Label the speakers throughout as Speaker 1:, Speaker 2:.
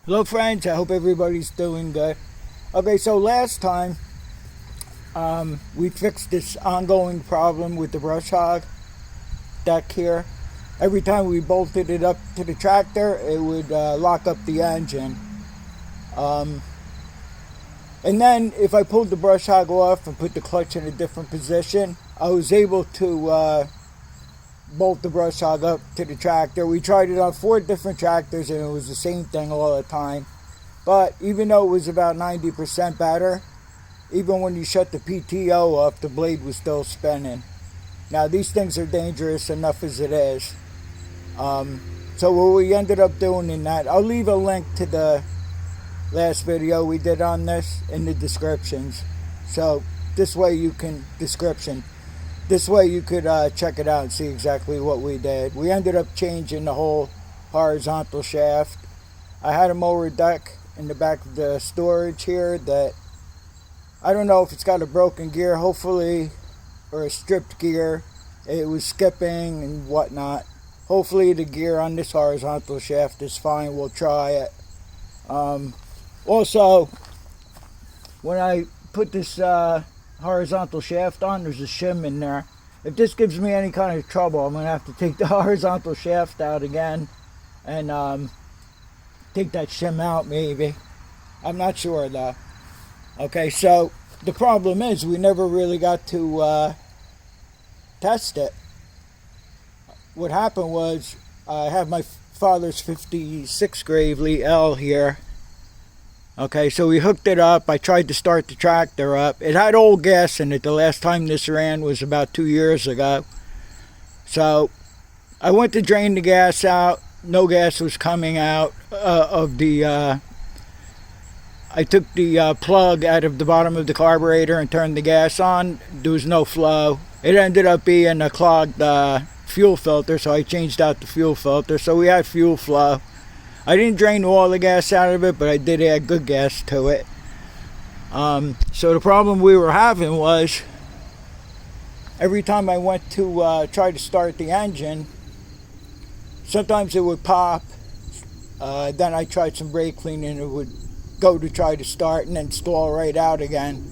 Speaker 1: Hello friends, I hope everybody's doing good. Okay, so last time we fixed this ongoing problem with the brush hog deck here. Every time we bolted it up to the tractor, it would lock up the engine. And then if I pulled the brush hog off and put the clutch in a different position, I was able to bolt the brush hog up to the tractor. We tried it on 4 different tractors and it was the same thing all the time. But even though it was about 90% better, even when you shut the PTO off, the blade was still spinning. Now these things are dangerous enough as it is. So what we ended up doing in that, I'll leave a link to the last video we did on this in the descriptions. So this way you can, this way you could check it out and see exactly what we did. We ended up changing the whole horizontal shaft. I had a mower deck in the back of the storage here that I don't know if it's got a broken gear, hopefully, or a stripped gear. It was skipping and whatnot. Hopefully the gear on this horizontal shaft is fine. We'll try it. Also, when I put this horizontal shaft on, there's a shim in there. If this gives me any kind of trouble, I'm going to have to take the horizontal shaft out again and take that shim out maybe. I'm not sure though. Okay, so the problem is we never really got to test it. What happened was I have my father's 56 Gravely L here. Okay, so we hooked it up. I tried to start the tractor up. It had old gas in it. The last time this ran was about 2 years ago. So I went to drain the gas out. No gas was coming out of the... I took the plug out of the bottom of the carburetor and turned the gas on. There was no flow. It ended up being a clogged fuel filter, so I changed out the fuel filter. So we had fuel flow. I didn't drain all the gas out of it, but I did add good gas to it. So the problem we were having was every time I went to try to start the engine, sometimes it would pop. Then I tried some brake cleaning, it would go to try to start and then stall right out again.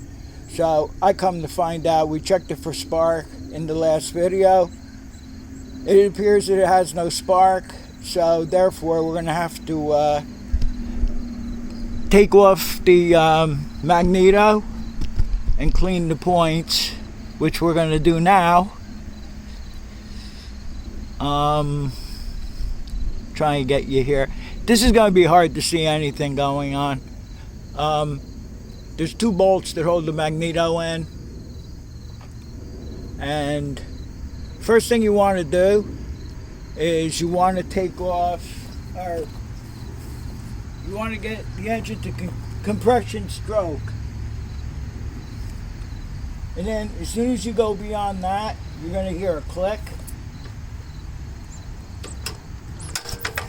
Speaker 1: So I come to find out, we checked it for spark in the last video. It appears that it has no spark. So therefore we're going to have to take off the magneto and clean the points, which we're going to do now. Try and get you here. This is going to be hard to see anything going on. There's 2 bolts that hold the magneto in, and first thing you want to do is you want to take off, or you want to get the engine to compression stroke, and then as soon as you go beyond that, you're going to hear a click.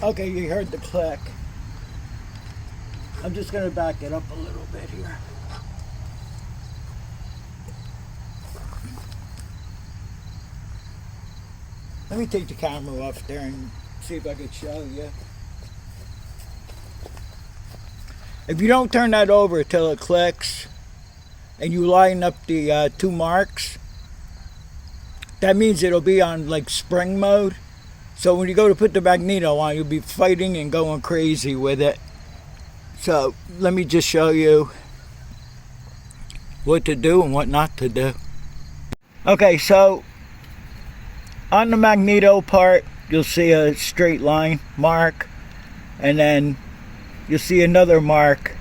Speaker 1: Okay, you heard the click. I'm just going to back it up a little bit here. Let me take the camera off there and see if I can show you. If you don't turn that over until it clicks and you line up the 2 marks, that means it'll be on like spring mode. So when you go to put the magneto on, you'll be fighting and going crazy with it. So let me just show you what to do and what not to do. Okay, so on the magneto part, you'll see a straight line mark, and then you'll see another mark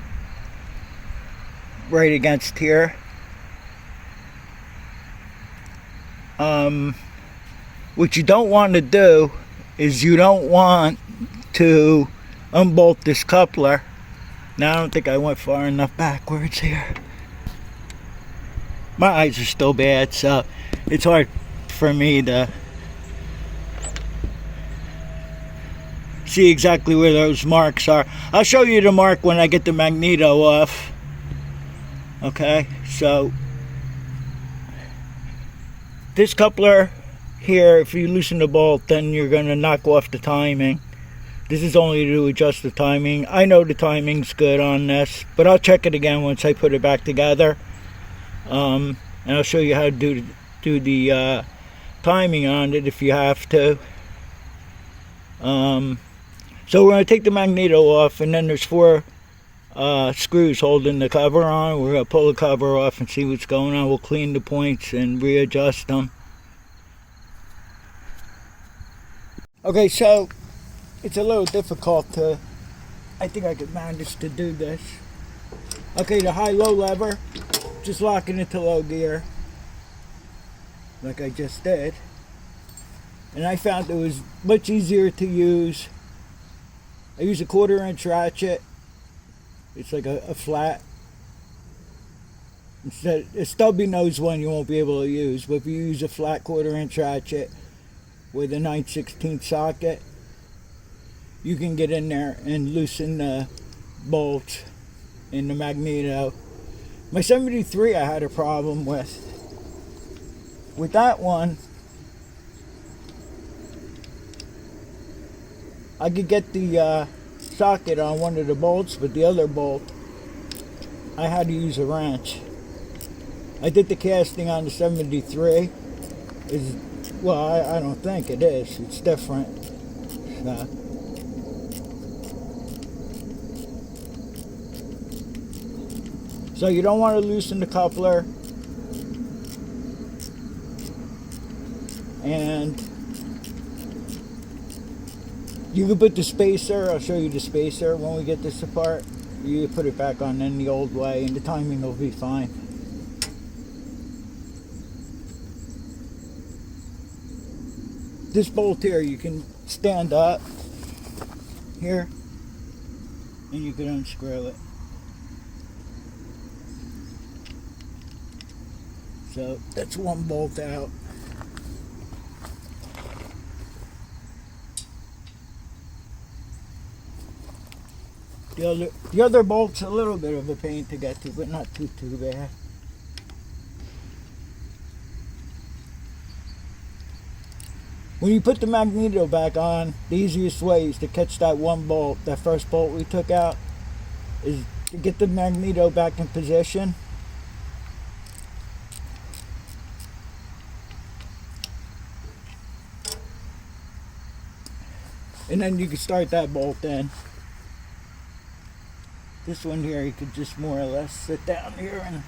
Speaker 1: right against here. What you don't want to do is you don't want to unbolt this coupler. Now I don't think I went far enough backwards here. My eyes are still bad, so it's hard for me to see exactly where those marks are. I'll show you the mark when I get the magneto off. Okay, so this coupler here, if you loosen the bolt, then you're going to knock off the timing. This is only to adjust the timing. I know the timing's good on this, but I'll check it again once I put it back together. And I'll show you how to do the timing on it if you have to. So we're going to take the magneto off, and then there's 4 screws holding the cover on. We're going to pull the cover off and see what's going on. We'll clean the points and readjust them. Okay, so it's a little difficult to, I think I could manage to do this. Okay, the high-low lever, just locking it to low gear, like I just did. And I found it was much easier to use. I use a 1/4-inch ratchet. It's like a flat. Instead, a stubby nose one you won't be able to use, but if you use a flat 1/4-inch ratchet with a 9/16 socket, you can get in there and loosen the bolts in the magneto. My 73 I had a problem with. With that one, I could get the socket on one of the bolts, but the other bolt, I had to use a wrench. I did the casting on the 73. Well, I don't think it is. It's different. So you don't want to loosen the coupler. And you can put the spacer, I'll show you the spacer when we get this apart. You put it back on in the old way and the timing will be fine. This bolt here, you can stand up here and you can unscrew it. So that's one bolt out. The other bolt's a little bit of a pain to get to, but not too bad. When you put the magneto back on, the easiest way is to catch that one bolt, that first bolt we took out, is to get the magneto back in position. And then you can start that bolt in. This one here, you could just more or less sit down here and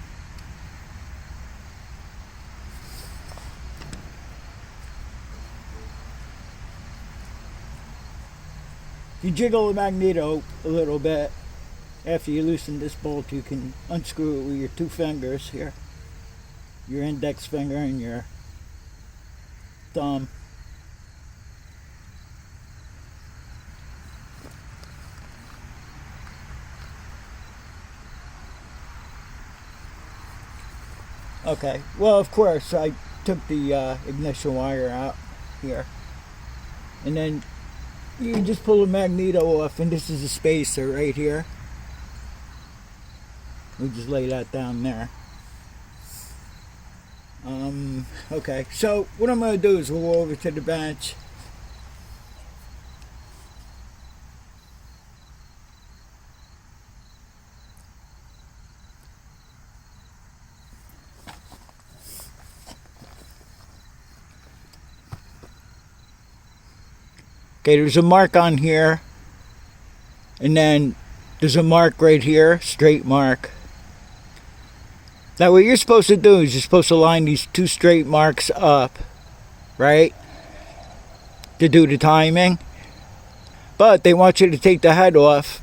Speaker 1: if you jiggle the magneto a little bit after you loosen this bolt, you can unscrew it with your 2 fingers here, your index finger and your thumb. Okay, well, of course I took the ignition wire out here, and then you just pull the magneto off, and this is a spacer right here. We just lay that down there. Okay, so what I'm going to do is we'll go over to the bench. Okay, there's a mark on here, and then there's a mark right here, straight mark. Now what you're supposed to do is you're supposed to line these 2 straight marks up, right, to do the timing. But they want you to take the head off,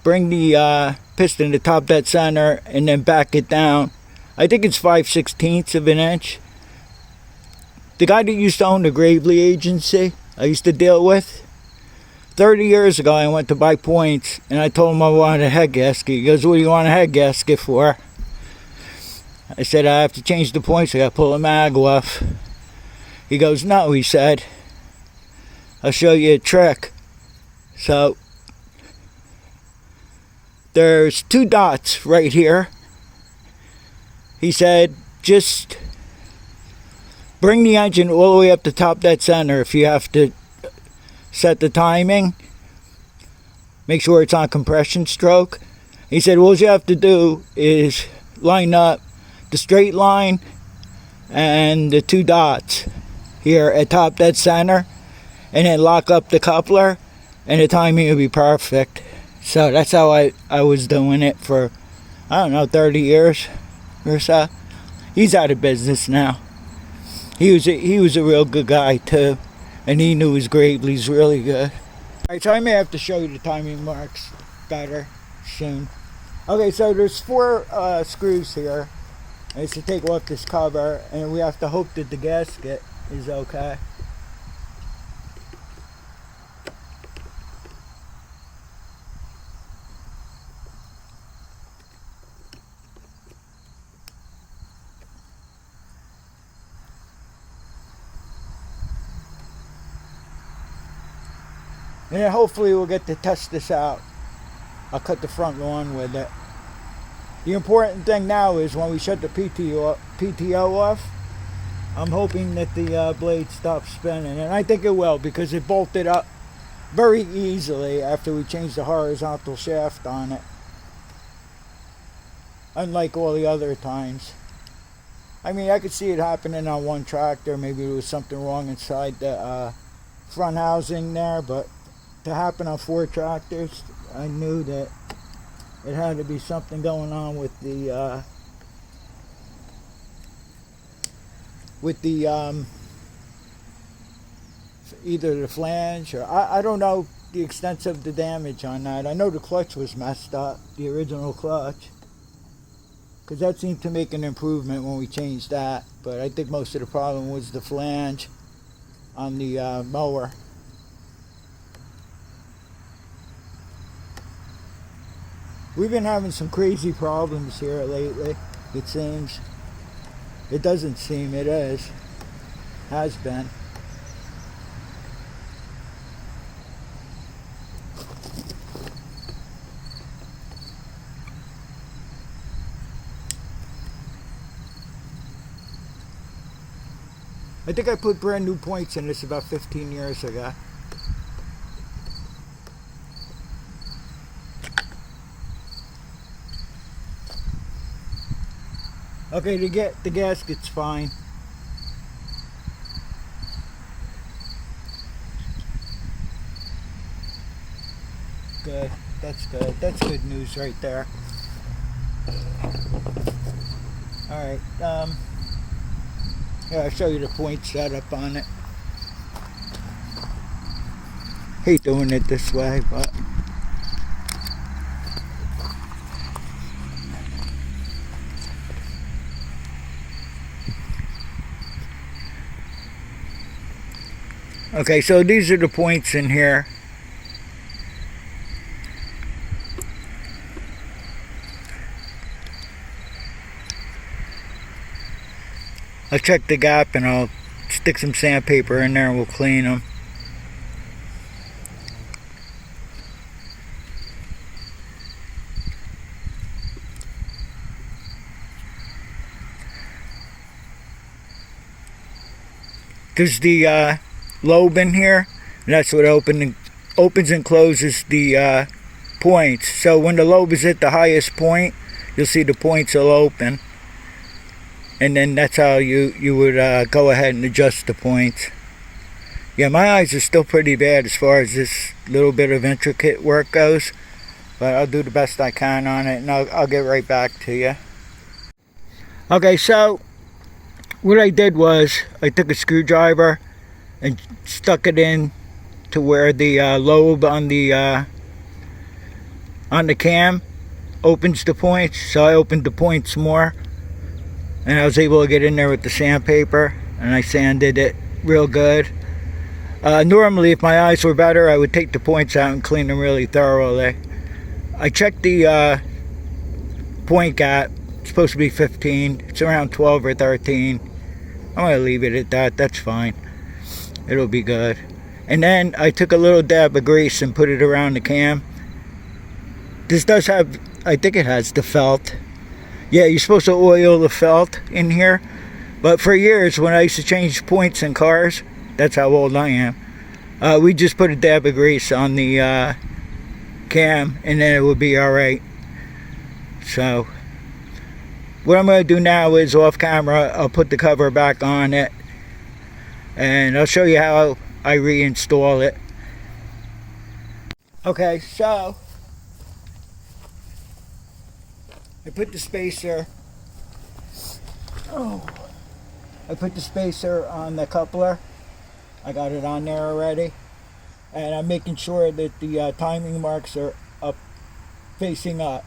Speaker 1: bring the piston to top that center, and then back it down. I think it's 5/16 of an inch. The guy that used to own the Gravely agency I used to deal with, 30 years ago I went to buy points and I told him I wanted a head gasket. He goes, "What do you want a head gasket for?" I said, "I have to change the points, I got to pull the mag off." He goes, "No," he said, "I'll show you a trick." So there's 2 dots right here. He said, just bring the engine all the way up to top that center if you have to set the timing. make sure it's on compression stroke. He said all you have to do is line up the straight line and the 2 dots here at top dead center, and then lock up the coupler, and the timing will be perfect. So that's how I was doing it for, I don't know, 30 years or so. He's out of business now. He was a real good guy too, and he knew his Gravely's really good. Alright, so I may have to show you the timing marks better soon. Okay, so there's 4 screws here. And it's to take off this cover, and we have to hope that the gasket is okay. And then hopefully we'll get to test this out. I'll cut the front lawn with it. The important thing now is when we shut the PTO off, I'm hoping that the blade stops spinning. And I think it will, because it bolted up very easily after we changed the horizontal shaft on it. Unlike all the other times. I mean, I could see it happening on one tractor. Maybe there was something wrong inside the front housing there, but to happen on 4 tractors, I knew that it had to be something going on with the either the flange or I don't know the extent of the damage on that. I know the clutch was messed up, the original clutch, because that seemed to make an improvement when we changed that, but I think most of the problem was the flange on the mower. We've been having some crazy problems here lately, it seems. It doesn't seem, it is. Has been. I think I put brand new points in this about 15 years ago. Okay, to get the gasket's fine. Good. That's good. That's good news right there. Alright, yeah, I'll show you the point setup on it. Hate doing it this way, but okay, so these are the points in here. I'll check the gap and I'll stick some sandpaper in there and we'll clean them. There's the lobe in here, and that's what opens and closes the points. So when the lobe is at the highest point, you'll see the points will open, and then that's how you would go ahead and adjust the points. Yeah, my eyes are still pretty bad as far as this little bit of intricate work goes, but I'll do the best I can on it, and I'll get right back to you. Okay, so what I did was I took a screwdriver and stuck it in to where the lobe on the cam opens the points. So I opened the points more, and I was able to get in there with the sandpaper, and I sanded it real good. Normally, if my eyes were better, I would take the points out and clean them really thoroughly. I checked the point gap. It's supposed to be 15. It's around 12 or 13. I'm going to leave it at that. That's fine. It'll be good. And then I took a little dab of grease and put it around the cam. This does have, I think it has the felt. Yeah, you're supposed to oil the felt in here. But for years, when I used to change points in cars, that's how old I am, we just put a dab of grease on the cam, and then it will be alright. So what I'm going to do now is off camera, I'll put the cover back on it and I'll show you how I reinstall it. Okay, so I put the spacer I put the spacer on the coupler. I got it on there already, and I'm making sure that the timing marks are up, facing up.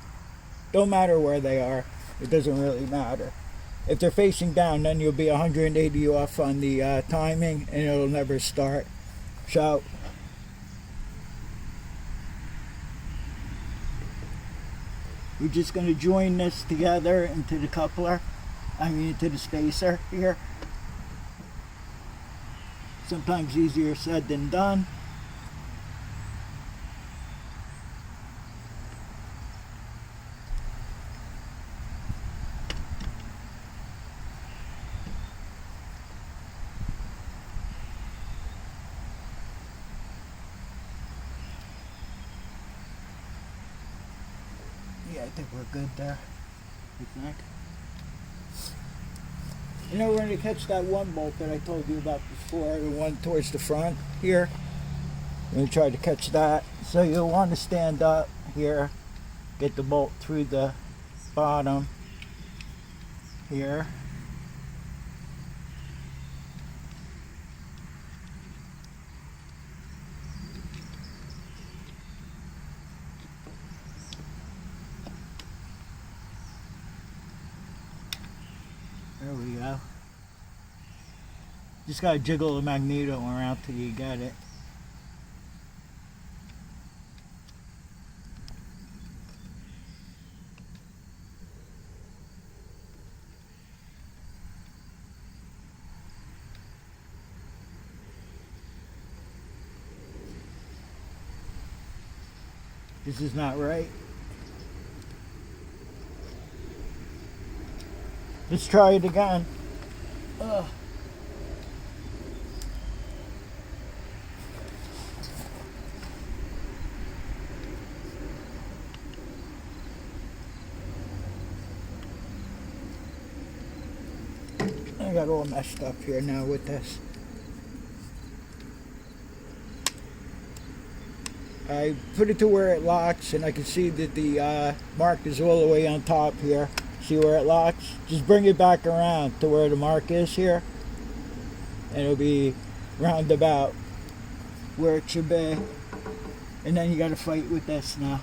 Speaker 1: Don't matter where they are, it doesn't really matter. If they're facing down, then you'll be 180 off on the timing and it'll never start. So we're just going to join this together into the coupler, into the spacer here. Sometimes easier said than done. Yeah, I think we're good there. You think? You know, we're going to catch that one bolt that I told you about before, the one towards the front here. We're going to try to catch that. So you'll want to stand up here, get the bolt through the bottom here. There we go. Just gotta jiggle the magneto around till you get it. This is not right. Let's try it again. Ugh. I got all messed up here now with this. I put it to where it locks, and I can see that the mark is all the way on top here. See where it locks? Just bring it back around to where the mark is here, and it'll be roundabout where it should be. And then you got to fight with this now.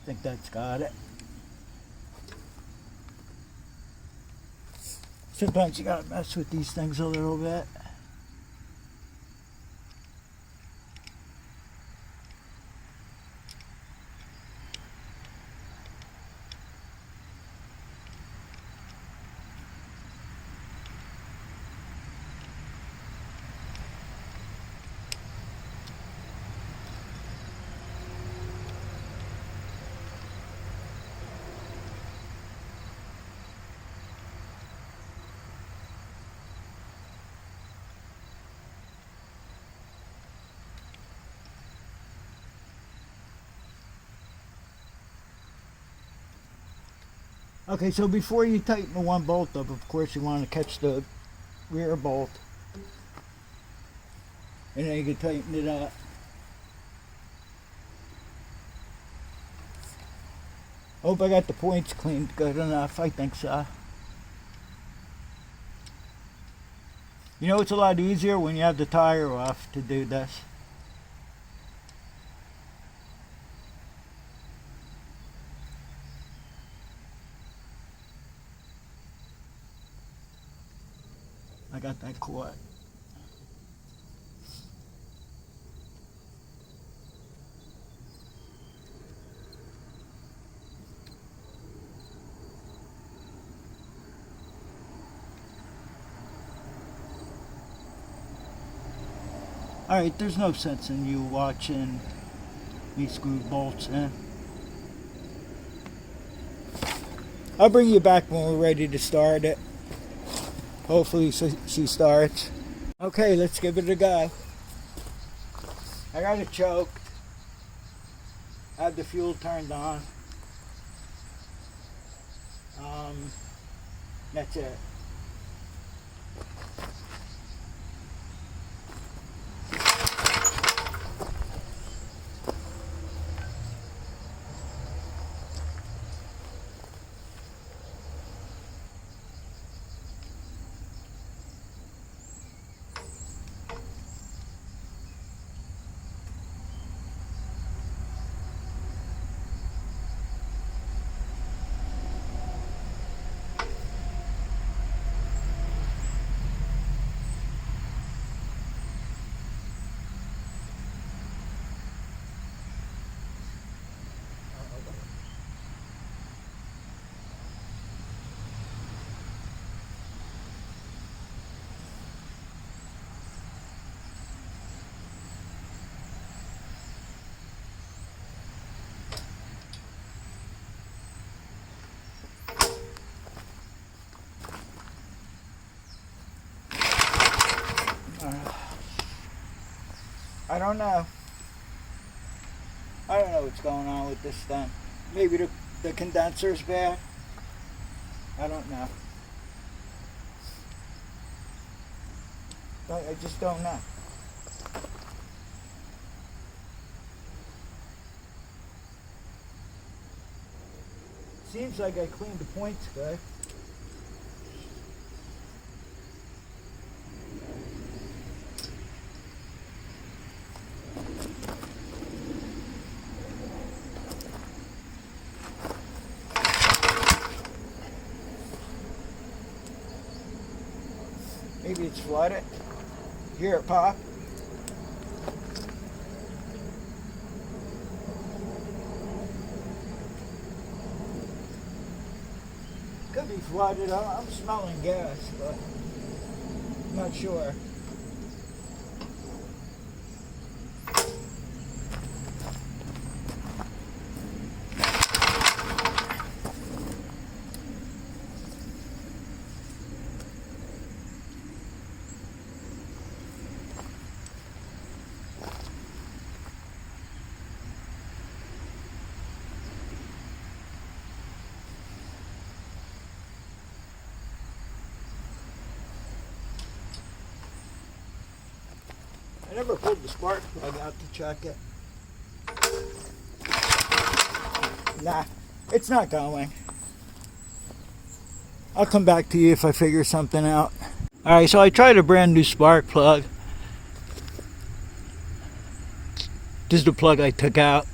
Speaker 1: I think that's got it. Sometimes you gotta mess with these things a little bit. Okay, so before you tighten the one bolt up, of course you want to catch the rear bolt, and then you can tighten it up. Hope I got the points cleaned good enough. I think so. You know, it's a lot easier when you have the tire off to do this. I got that caught. Alright, there's no sense in you watching me screw bolts in. I'll bring you back when we're ready to start it. Hopefully she starts. Okay, let's give it a go. I got it choked. I have the fuel turned on. That's it. I don't know. I don't know what's going on with this thing. Maybe the condenser's bad. I don't know. I just don't know. Seems like I cleaned the points good. Maybe it's flooded. Hear it pop. Could be flooded. I'm smelling gas, but I'm not sure. I never pulled the spark plug out to check it. Nah, it's not going. I'll come back to you if I figure something out. Alright, so I tried a brand new spark plug. This is the plug I took out.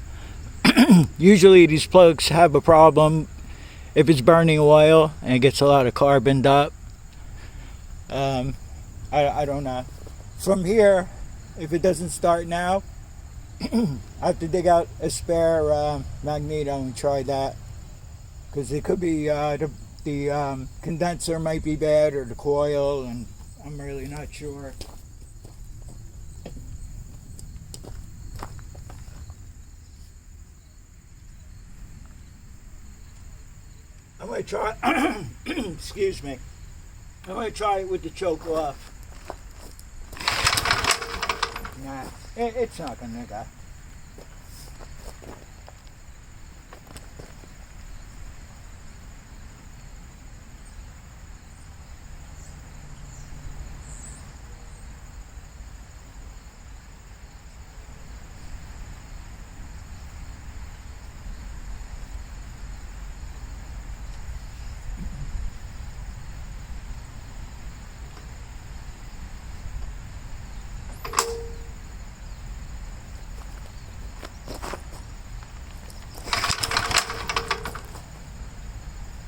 Speaker 1: Usually these plugs have a problem if it's burning oil and it gets a lot of carboned up. I don't know. From here, if it doesn't start now, I have to dig out a spare magneto and try that, because it could be the condenser might be bad, or the coil, and I'm really not sure. I'm going to try, excuse me, I'm going to try it with the choke off. Nah, it's not going to go.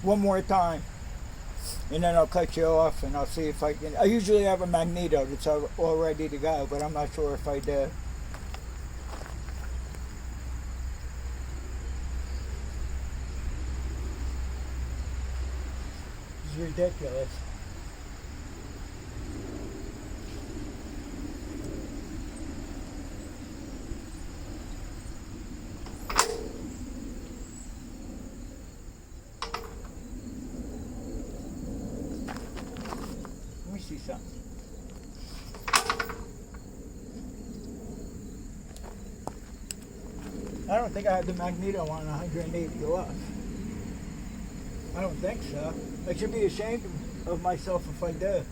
Speaker 1: One more time, and then I'll cut you off, and I'll see if I can. I usually have a magneto that's all ready to go, but I'm not sure if I do. It's ridiculous. see something. I don't think I have the magneto on 180 off. I don't think so. I should be ashamed of myself if I do.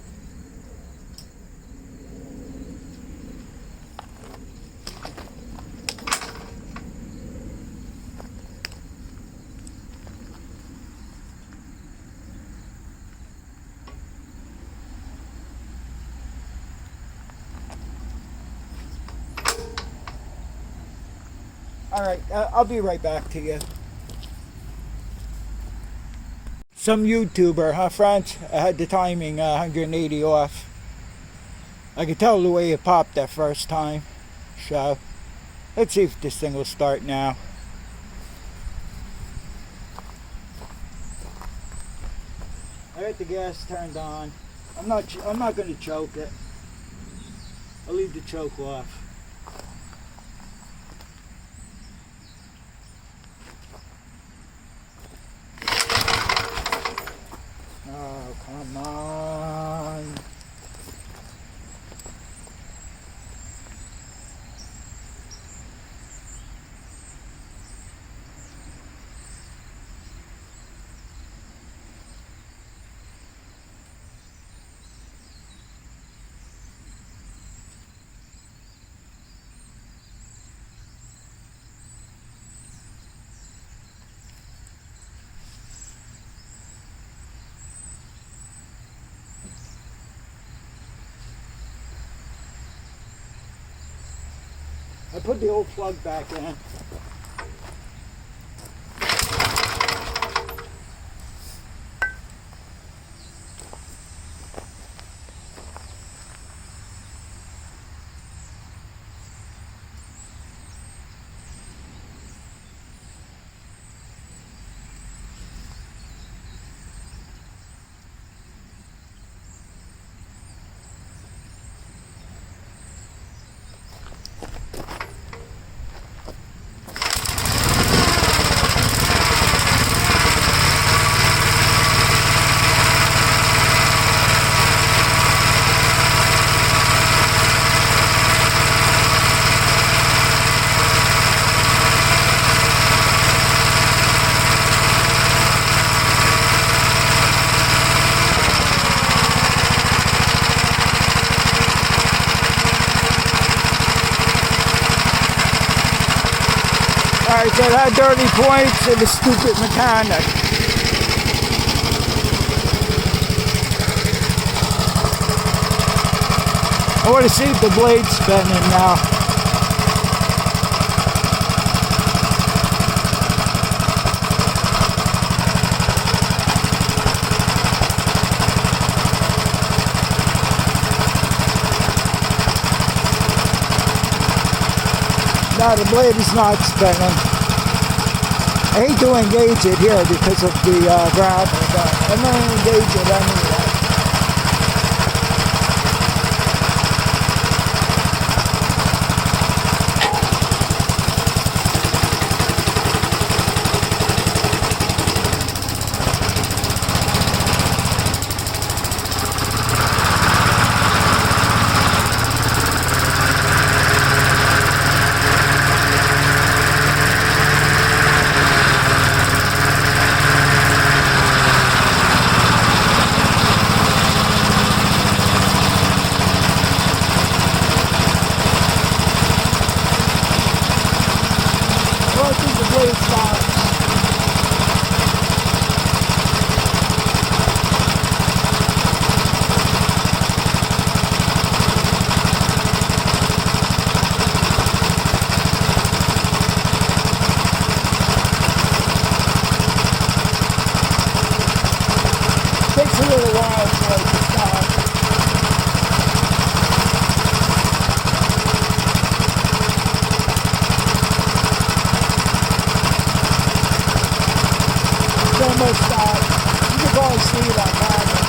Speaker 1: Alright, I'll be right back to you. Some YouTuber, huh friends? I had the timing 180 off. I could tell the way it popped that first time. So, let's see if this thing will start now. I got the gas turned on. I'm not going to choke it. I'll leave the choke off. Oh, come on. I put the old plug back in. Alright, so that dirty points to the stupid mechanic. I want to see if the blade's spinning now. No, the blade is not spinning. I hate to engage it here because of the gravel, but I'm going to engage it anyway. Takes a little while for it to start. It's almost you can probably see that happening.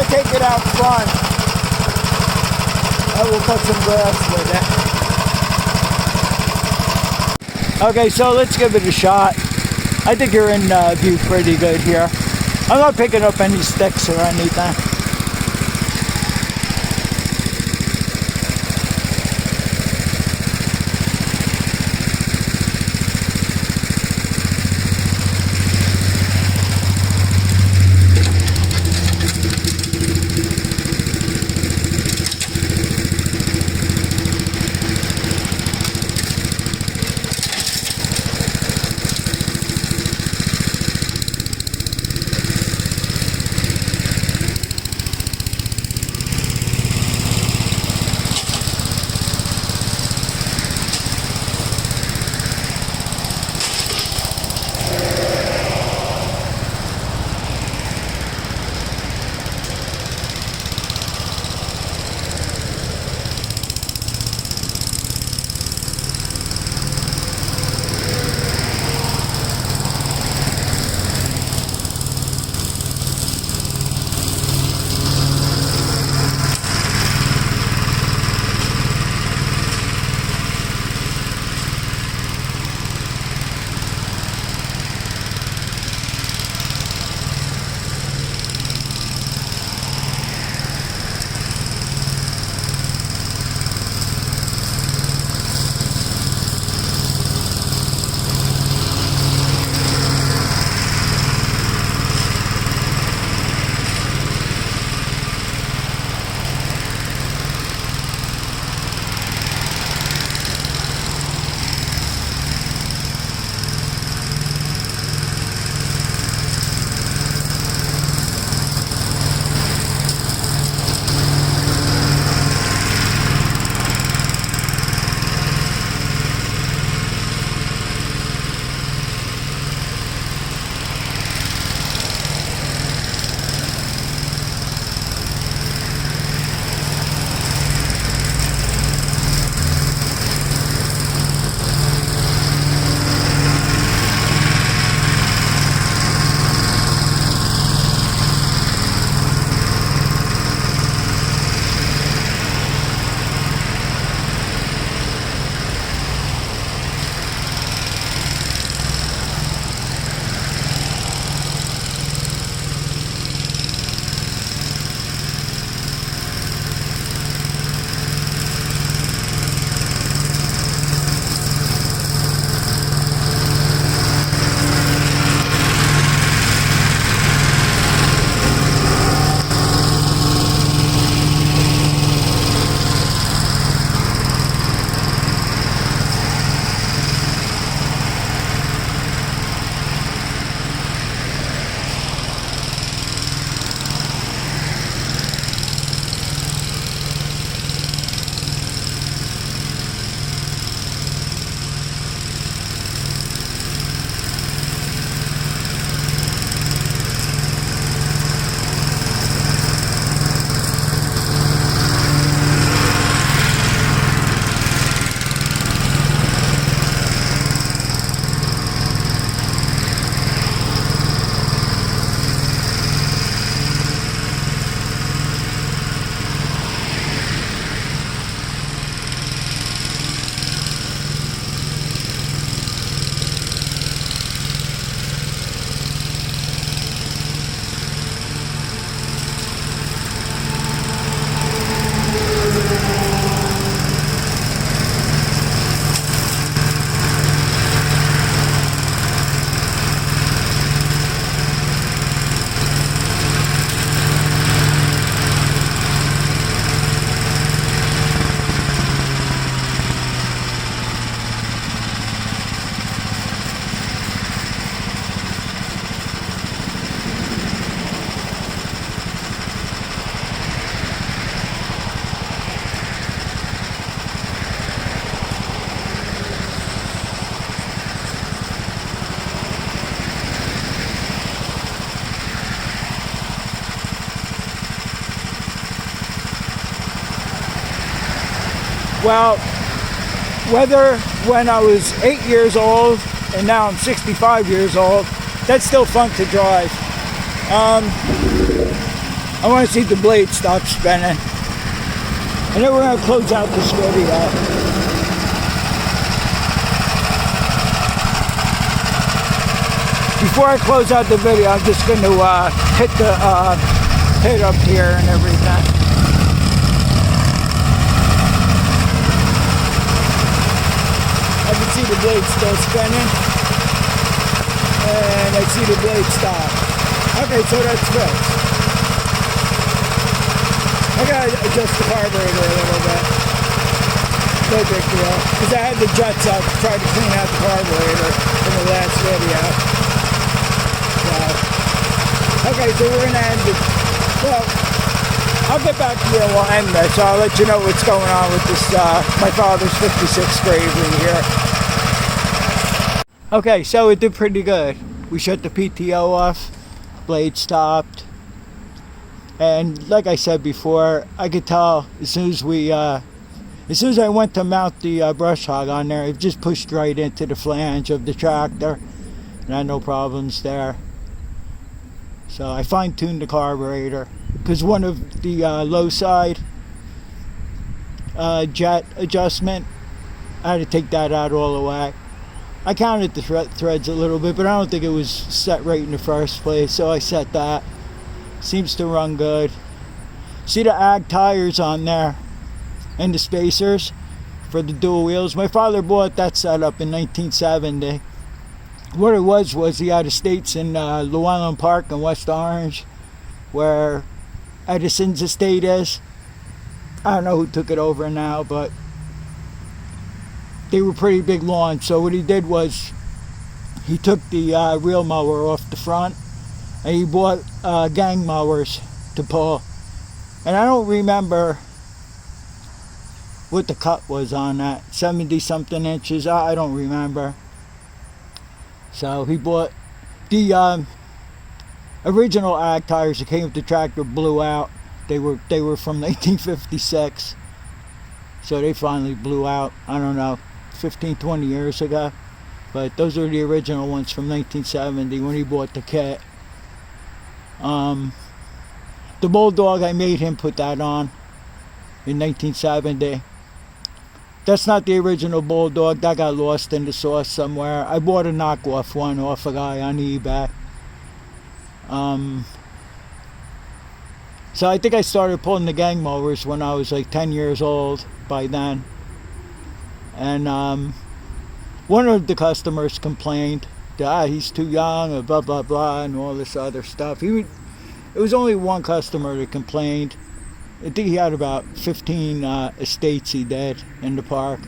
Speaker 1: take it out front. I will cut some grass with it. Okay, so let's give it a shot. I think you're in view pretty good here. I'm not picking up any sticks or anything. Well, whether when I was 8 years old and now I'm 65 years old, that's still fun to drive. I want to see the blade stop spinning. And then we're going to close out this video. Before I close out the video, I'm just going to hit the hit up here and everything. I can see the blade still spinning. And I see the blade stop. Okay, so that's fixed. I gotta adjust the carburetor a little bit. No big deal. Because I had the jets out to try to clean out the carburetor in the last video. So, okay, so we're gonna end it. Well, I'll get back to you and we'll end this. So I'll let you know what's going on with this, my father's 56 Gravely here. Okay, so it did pretty good. We shut the PTO off, blade stopped, and like I said before, I could tell as soon as I went to mount the brush hog on there, it just pushed right into the flange of the tractor, and I had no problems there. So I fine-tuned the carburetor, because one of the low side jet adjustment, I had to take that out all the way. I counted the threads a little bit, but I don't think it was set right in the first place, so I set that. Seems to run good. See the ag tires on there and the spacers for the dual wheels? My father bought that setup in 1970. What it was he had estates in Llewellyn Park in West Orange, where Edison's estate is. I don't know who took it over now, but they were pretty big lawns. So what he did was he took the reel mower off the front and he bought gang mowers to pull. And I don't remember what the cut was on that, 70 something inches, I don't remember. So he bought the original ag tires that came with the tractor, blew out. They were from 1956, so they finally blew out, I don't know, 15-20 years ago. But those are the original ones from 1970 when he bought the kit. The Bulldog, I made him put that on in 1970. That's not the original Bulldog. That got lost in the sauce somewhere. I bought a knockoff one off a guy on eBay. So I think I started pulling the gang mowers when I was like 10 years old by then. And one of the customers complained that he's too young, or blah blah blah, and all this other stuff. It was only one customer that complained. I think he had about 15 estates he did in the park.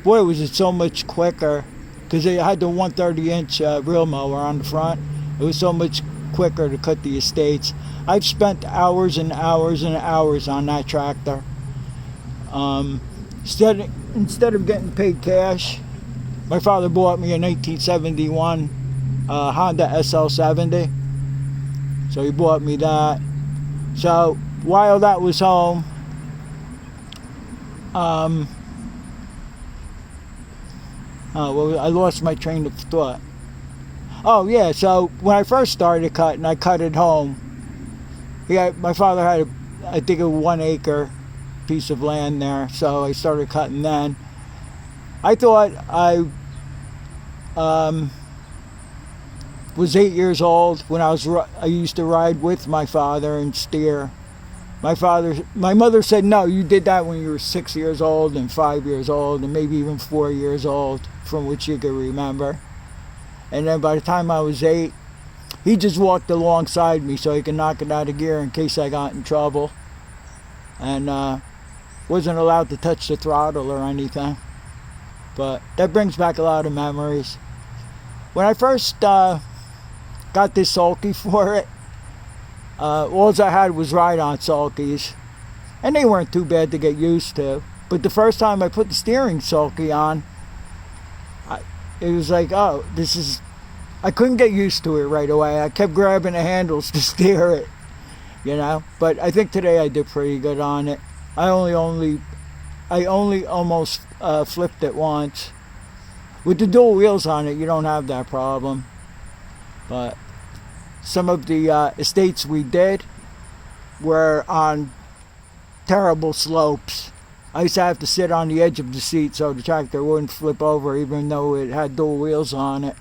Speaker 1: Boy, it was so much quicker because they had the 130-inch reel mower on the front. It was so much quicker to cut the estates. I've spent hours and hours and hours on that tractor. Instead of getting paid cash, my father bought me a 1971 Honda SL70. So he bought me that. So while that was home, well, I lost my train of thought. Oh yeah, so when I first started cutting, I cut at home. My father had I think a 1 acre piece of land there, so I started cutting then. I thought I was 8 years old when I used to ride with my father and steer. My mother said, no, you did that when you were 6 years old and 5 years old and maybe even 4 years old, from what you could remember. And then by the time I was 8, he just walked alongside me so he could knock it out of gear in case I got in trouble. And wasn't allowed to touch the throttle or anything. But that brings back a lot of memories. When I first got this sulky for it, all I had was ride-on sulkies, and they weren't too bad to get used to. But the first time I put the steering sulky on, it was like, oh, I couldn't get used to it right away. I kept grabbing the handles to steer it, you know. But I think today I did pretty good on it. I only almost flipped it once. With the dual wheels on it, you don't have that problem. But some of the estates we did, were on terrible slopes. I used to have to sit on the edge of the seat so the tractor wouldn't flip over, even though it had dual wheels on it.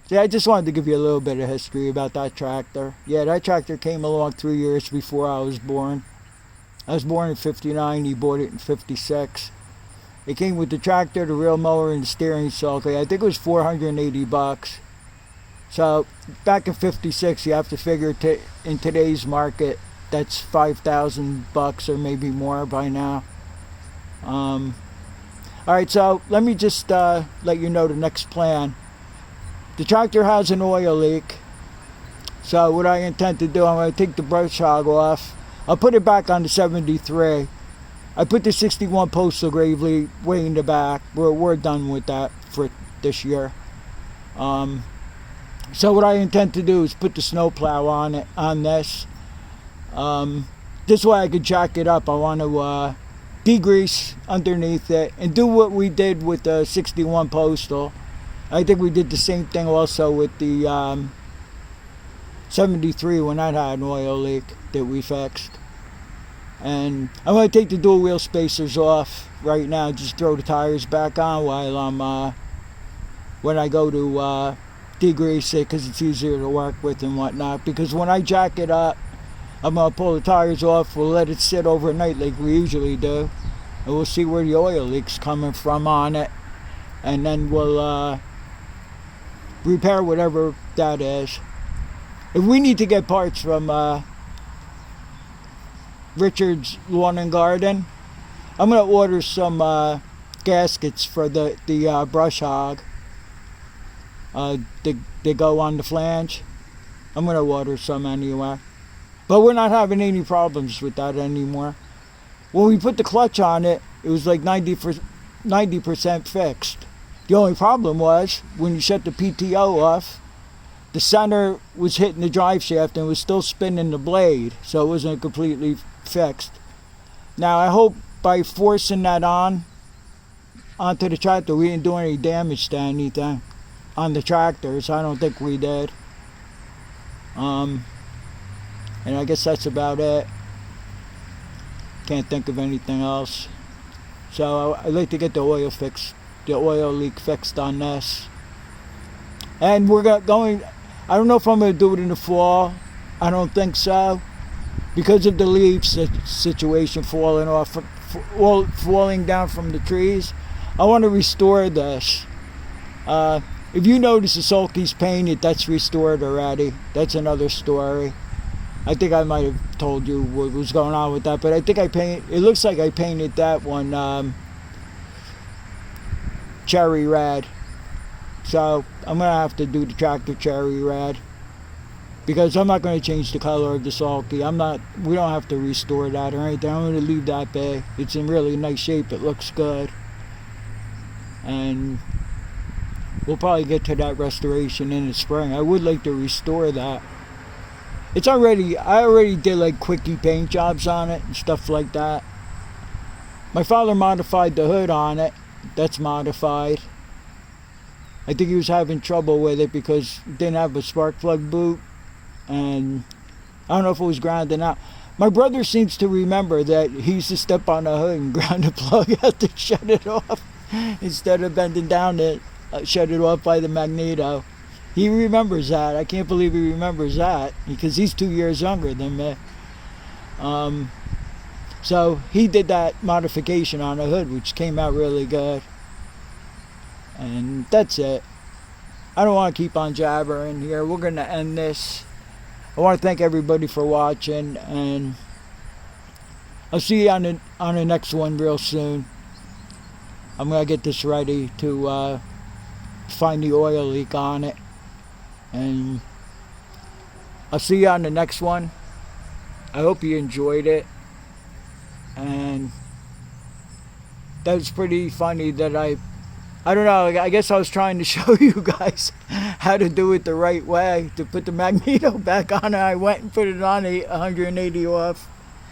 Speaker 1: Yeah, I just wanted to give you a little bit of history about that tractor. Yeah, that tractor came along 3 years before I was born. I was born in 59, he bought it in 56. It came with the tractor, the reel mower, and the steering sulky. I think it was $480. So back in 56, you have to figure in today's market, that's $5,000 or maybe more by now. All right, so let me just let you know the next plan. The tractor has an oil leak. So what I intend to do, I'm going to take the brush hog off. I'll put it back on the 73. I put the 61 postal gravely way in the back. We're done with that for this year. So what I intend to do is put the snowplow on this. This way I could jack it up. I want to degrease underneath it and do what we did with the 61 postal. I think we did the same thing also with the 73 when that had an oil leak that we fixed. And I'm going to take the dual wheel spacers off right now, just throw the tires back on while I'm when I go to degrease it, because it's easier to work with and whatnot. Because when I jack it up, I'm going to pull the tires off, we'll let it sit overnight like we usually do, and we'll see where the oil leak's coming from on it, and then we'll repair whatever that is. If we need to get parts from Richard's Lawn and Garden, I'm going to order some gaskets for the brush hog. They go on the flange. I'm going to order some anyway. But we're not having any problems with that anymore. When we put the clutch on it, it was like 90% fixed. The only problem was when you shut the PTO off, the center was hitting the drive shaft and was still spinning the blade, so it wasn't completely fixed. Now I hope by forcing that onto the tractor, we didn't do any damage to anything on the tractors. I don't think we did. And I guess that's about it. Can't think of anything else. So I'd like to get the oil leak fixed on this. And we're going, I don't know if I'm going to do it in the fall. I don't think so. Because of the leaf situation falling down from the trees. I want to restore this. If you notice the sulky's painted, that's restored already. That's another story. I think I might have told you what was going on with that, but I think it looks like I painted that one cherry red. So I'm going to have to do the tractor cherry red, because I'm not going to change the color of the sulky. We don't have to restore that or anything. I'm going to leave that bay. It's in really nice shape. It looks good. And we'll probably get to that restoration in the spring. I would like to restore that. I already did like quickie paint jobs on it and stuff like that. My father modified the hood on it. That's modified. I think he was having trouble with it because it didn't have a spark plug boot, and I don't know if it was grounding out. My brother seems to remember that he used to step on the hood and ground the plug out to shut it off instead of bending down to shut it off by the magneto. He remembers that. I can't believe he remembers that, because he's 2 years younger than me. So he did that modification on the hood, which came out really good. And that's it. I don't want to keep on jabbering here. We're going to end this. I want to thank everybody for watching, and I'll see you on the next one real soon. I'm going to get this ready to find the oil leak on it. And I'll see you on the next one. I hope you enjoyed it. And that was pretty funny that I don't know, I guess I was trying to show you guys how to do it the right way, to put the magneto back on, and I went and put it on 180 off.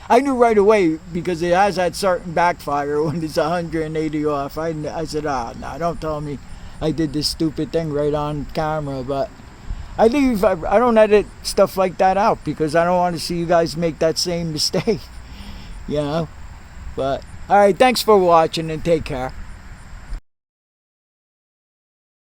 Speaker 1: I knew right away, because it has that certain backfire when it's 180 off. I said, no, don't tell me I did this stupid thing right on camera, but I don't edit stuff like that out because I don't want to see you guys make that same mistake. You know? But, alright, thanks for watching and take care.